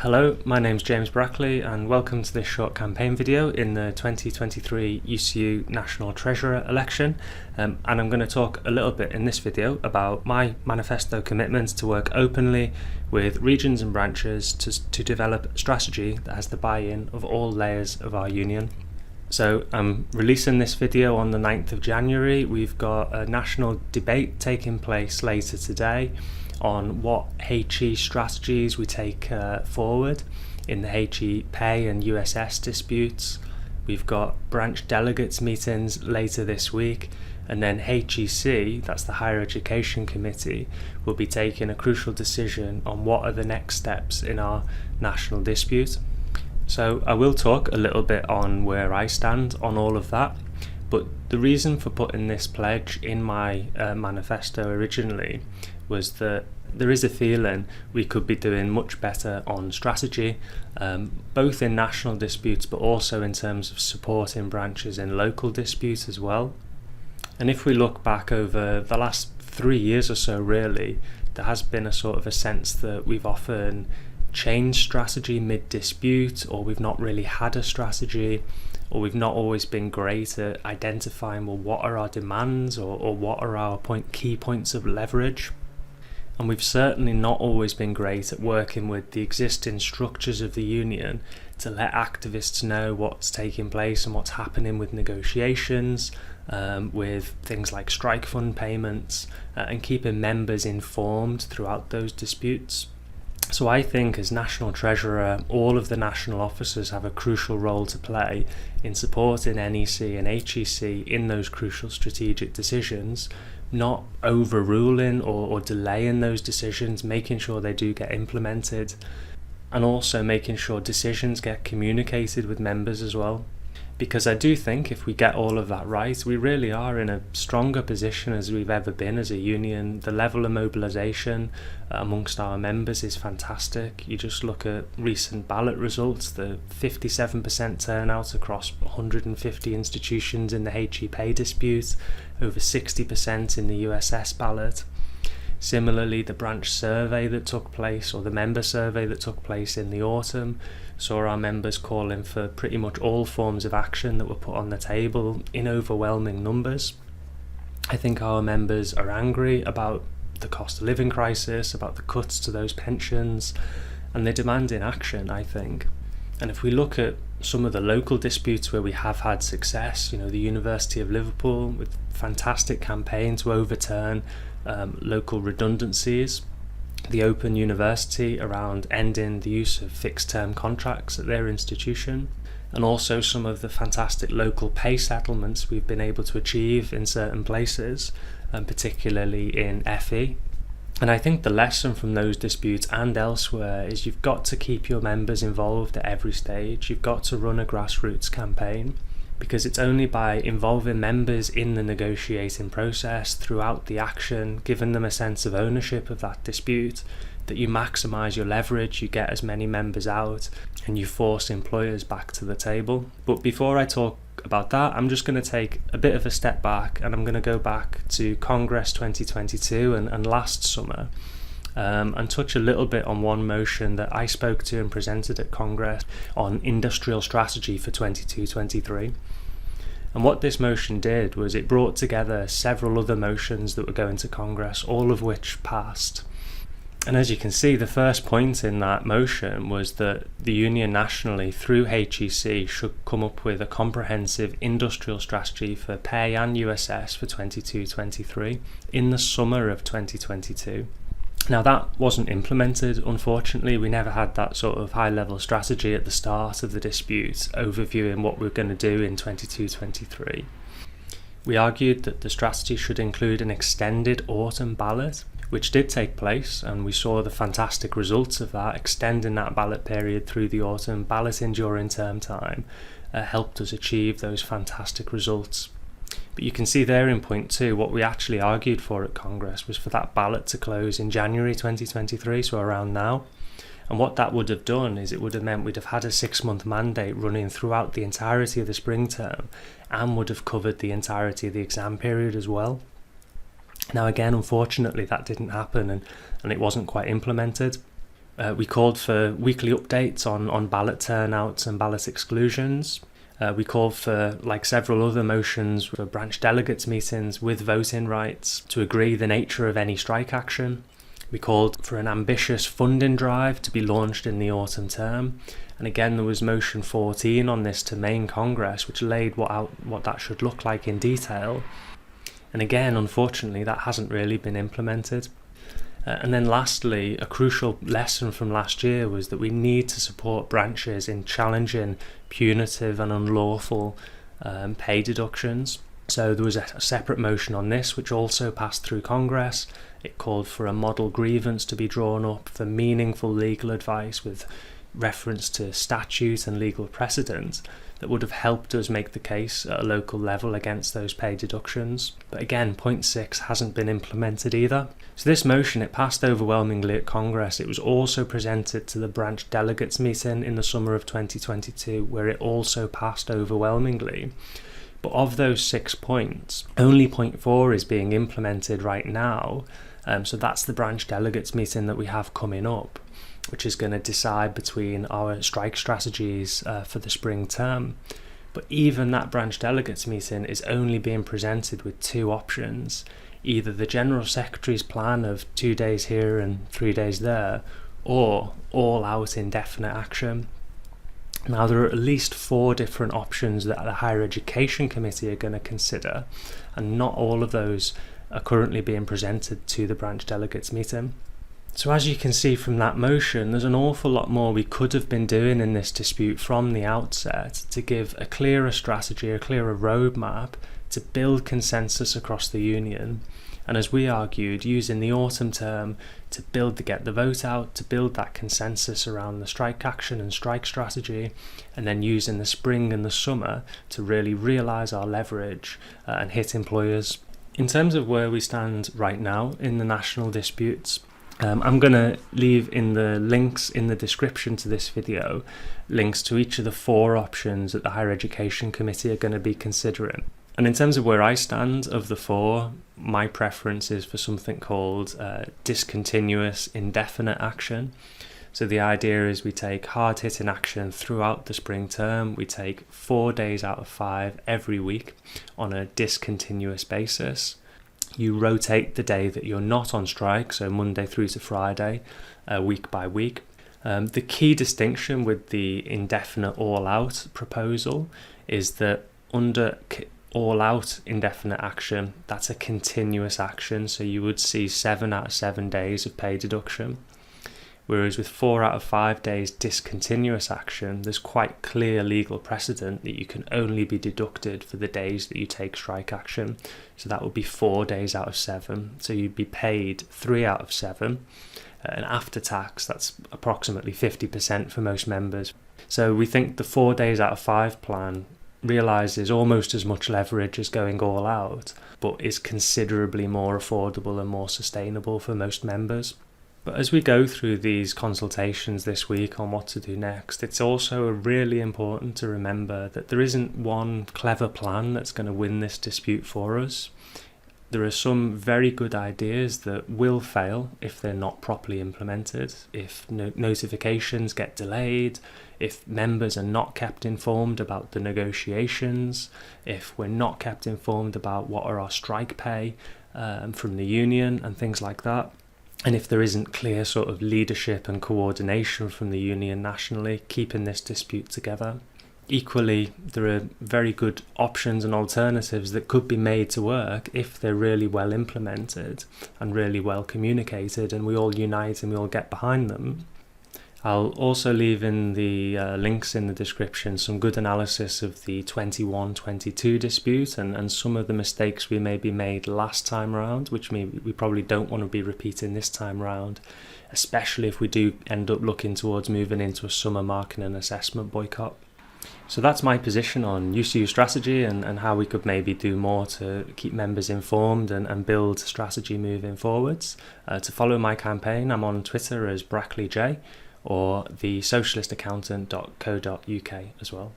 Hello, my name's James Brackley and welcome to this short campaign video in the 2023 UCU National Treasurer election. And I'm going to talk a little bit in this video about my manifesto commitment to work openly with regions and branches to develop a strategy that has the buy-in of all layers of our union. So I'm releasing this video on the 9th of January. We've got a national debate taking place later today on what HE strategies we take forward in the HE pay and USS disputes. We've got branch delegates meetings later this week, and then HEC, that's the Higher Education Committee, will be taking a crucial decision on what are the next steps in our national dispute. So I will talk a little bit on where I stand on all of that, but the reason for putting this pledge in my manifesto originally was that there is a feeling we could be doing much better on strategy, both in national disputes but also in terms of supporting branches in local disputes as well. And if we look back over the last 3 years or so, really, there has been a sort of a sense that we've often changed strategy mid-dispute, or we've not really had a strategy, or we've not always been great at identifying, well, what are our demands or what are our key points of leverage. And we've certainly not always been great at working with the existing structures of the union to let activists know what's taking place and what's happening with negotiations, with things like strike fund payments, and keeping members informed throughout those disputes. So I think as National Treasurer, all of the national officers have a crucial role to play in supporting NEC and HEC in those crucial strategic decisions, not overruling or delaying those decisions, making sure they do get implemented, and also making sure decisions get communicated with members as well. Because I do think if we get all of that right, we really are in a stronger position as we've ever been as a union. The level of mobilisation amongst our members is fantastic. You just look at recent ballot results, the 57% turnout across 150 institutions in the HE pay dispute, over 60% in the USS ballot. Similarly, the branch survey that took place, or the member survey that took place in the autumn, saw our members calling for pretty much all forms of action that were put on the table in overwhelming numbers. I think our members are angry about the cost of living crisis, about the cuts to those pensions, and they're demanding action, I think. And if we look at some of the local disputes where we have had success, the University of Liverpool with fantastic campaign to overturn local redundancies, the Open University around ending the use of fixed term contracts at their institution, and also some of the fantastic local pay settlements we've been able to achieve in certain places, and particularly in FE. And I think the lesson from those disputes and elsewhere is you've got to keep your members involved at every stage. You've got to run a grassroots campaign, because it's only by involving members in the negotiating process throughout the action, giving them a sense of ownership of that dispute, that you maximise your leverage, you get as many members out, and you force employers back to the table. But before I talk about that, I'm just going to take a bit of a step back, and I'm going to go back to Congress 2022 and last summer, and touch a little bit on one motion that I spoke to and presented at Congress on industrial strategy for 22-23. And what this motion did was it brought together several other motions that were going to Congress, all of which passed. And as you can see, the first point in that motion was that the union nationally, through HEC, should come up with a comprehensive industrial strategy for pay and USS for 22-23 in the summer of 2022. Now that wasn't implemented, unfortunately. We never had that sort of high-level strategy at the start of the dispute, overviewing what we're going to do in 22-23. We argued that the strategy should include an extended autumn ballot, which did take place, and we saw the fantastic results of that. Extending that ballot period through the autumn, balloting during term time, helped us achieve those fantastic results. But you can see there in point 2, what we actually argued for at Congress was for that ballot to close in January 2023, so around now. And what that would have done is it would have meant we'd have had a 6-month mandate running throughout the entirety of the spring term, and would have covered the entirety of the exam period as well. Now again, unfortunately, that didn't happen, and it wasn't quite implemented. We called for weekly updates on ballot turnouts and ballot exclusions. We called for, like several other motions, for branch delegates meetings with voting rights to agree the nature of any strike action. We called for an ambitious funding drive to be launched in the autumn term. And again, there was motion 14 on this to main Congress, which laid what that should look like in detail. And again, unfortunately, that hasn't really been implemented. And then lastly, a crucial lesson from last year was that we need to support branches in challenging punitive and unlawful pay deductions. So there was a separate motion on this, which also passed through Congress. It called for a model grievance to be drawn up for meaningful legal advice with reference to statute and legal precedent that would have helped us make the case at a local level against those pay deductions. But again, point 6 hasn't been implemented either. So this motion, it passed overwhelmingly at Congress. It was also presented to the branch delegates meeting in the summer of 2022, where it also passed overwhelmingly. But of those 6 points, only point 4 is being implemented right now. So that's the branch delegates meeting that we have coming up, which is going to decide between our strike strategies for the spring term. But even that branch delegates meeting is only being presented with 2 options, either the General Secretary's plan of 2 days here and 3 days there, or all-out indefinite action. Now, there are at least 4 different options that the Higher Education Committee are going to consider, and not all of those are currently being presented to the branch delegates meeting. So as you can see from that motion, there's an awful lot more we could have been doing in this dispute from the outset to give a clearer strategy, a clearer roadmap to build consensus across the union. And as we argued, using the autumn term to get the vote out, to build that consensus around the strike action and strike strategy, and then using the spring and the summer to really realise our leverage and hit employers. In terms of where we stand right now in the national disputes, I'm going to leave in the links in the description to this video links to each of the 4 options that the Higher Education Committee are going to be considering. And in terms of where I stand of the 4, my preference is for something called discontinuous indefinite action. So the idea is we take hard-hitting action throughout the spring term. We take 4 days out of 5 every week on a discontinuous basis. You rotate the day that you're not on strike, so Monday through to Friday, week by week. The key distinction with the indefinite all-out proposal is that under all-out indefinite action, that's a continuous action, so you would see 7 out of 7 days of pay deduction. Whereas with 4 out of 5 days discontinuous action, there's quite clear legal precedent that you can only be deducted for the days that you take strike action. So that would be 4 days out of 7. So you'd be paid 3 out of 7. And after tax, that's approximately 50% for most members. So we think the 4 days out of 5 plan realises almost as much leverage as going all out, but is considerably more affordable and more sustainable for most members. But as we go through these consultations this week on what to do next, it's also really important to remember that there isn't one clever plan that's going to win this dispute for us. There are some very good ideas that will fail if they're not properly implemented, if notifications get delayed, if members are not kept informed about the negotiations, if we're not kept informed about what are our strike pay from the union and things like that. And if there isn't clear sort of leadership and coordination from the union nationally, keeping this dispute together. Equally, there are very good options and alternatives that could be made to work if they're really well implemented and really well communicated and we all unite and we all get behind them. I'll also leave in the links in the description some good analysis of the 21-22 dispute and some of the mistakes we maybe made last time round, which we probably don't want to be repeating this time round, especially if we do end up looking towards moving into a summer marking and assessment boycott. So that's my position on UCU strategy and how we could maybe do more to keep members informed and build strategy moving forwards. To follow my campaign, I'm on Twitter as BrackleyJ or the socialistaccountant.co.uk as well.